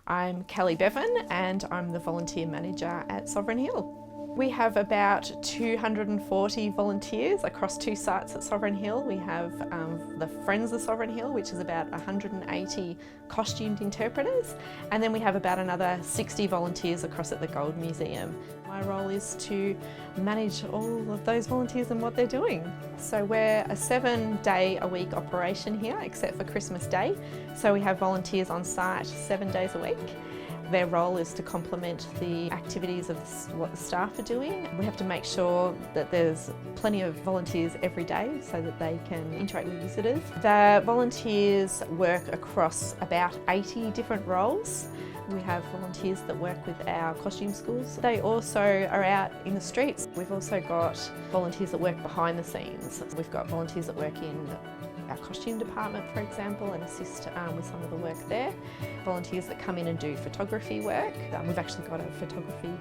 I'm Kelly Bevan and I'm the volunteer manager at Sovereign Hill. We have about 240 volunteers across 2 sites at Sovereign Hill. We have the Friends of Sovereign Hill, which is about 180 costumed interpreters, and then we have about another 60 volunteers across at the Gold Museum. My role is to manage all of those volunteers and what they're doing. So we're a 7-day-a-week operation here, except for Christmas Day. So we have volunteers on site 7 days a week. Their role is to complement the activities of what the staff are doing. We have to make sure that there's plenty of volunteers every day so that they can interact with visitors. The volunteers work across about 80 different roles. We have volunteers that work with our costume schools. They also are out in the streets. We've also got volunteers that work behind the scenes. We've got volunteers that work in our costume department, for example, and assist with some of the work there. Volunteers that come in and do photography work. We've actually got a photography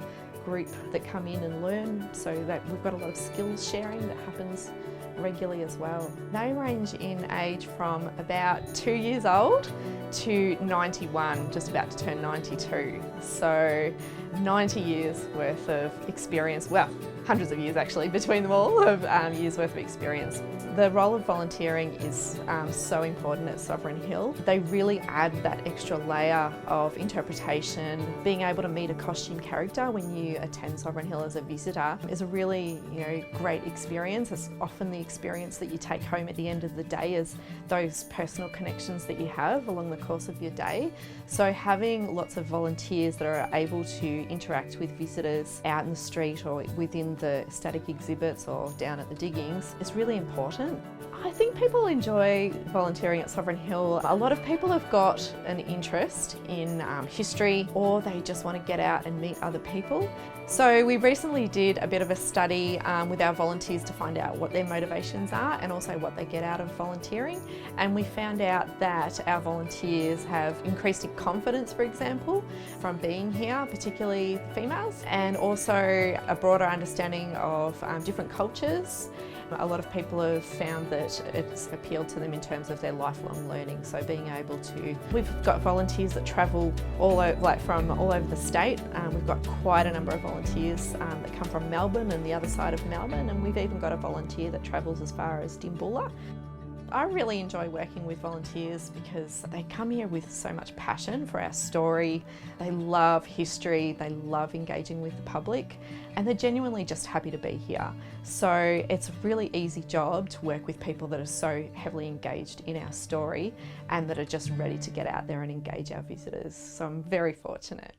group that come in and learn, so that we've got a lot of skills sharing that happens regularly as well. They range in age from about 2 years old to 91, just about to turn 92. So 90 years worth of experience, well, hundreds of years actually between them all, of years worth of experience. The role of volunteering is so important at Sovereign Hill. They really add that extra layer of interpretation. Being able to meet a costume character when you attend Sovereign Hill as a visitor is a really great experience. It's often the experience that you take home at the end of the day, is those personal connections that you have along the course of your day. So having lots of volunteers that are able to interact with visitors out in the street or within the static exhibits or down at the diggings is really important. I think people enjoy volunteering at Sovereign Hill. A lot of people have got an interest in history, or they just want to get out and meet other people. So we recently did a bit of a study with our volunteers to find out what their motivations are and also what they get out of volunteering. And we found out that our volunteers have increased in confidence, for example, from being here, particularly females, and also a broader understanding of different cultures. A lot of people have found that it's appealed to them in terms of their lifelong learning, so being able to... We've got volunteers that travel from all over the state. We've got quite a number of volunteers that come from Melbourne and the other side of Melbourne, and we've even got a volunteer that travels as far as Dimboola. I really enjoy working with volunteers because they come here with so much passion for our story. They love history, they love engaging with the public, and they're genuinely just happy to be here. So it's a really easy job to work with people that are so heavily engaged in our story and that are just ready to get out there and engage our visitors. So I'm very fortunate.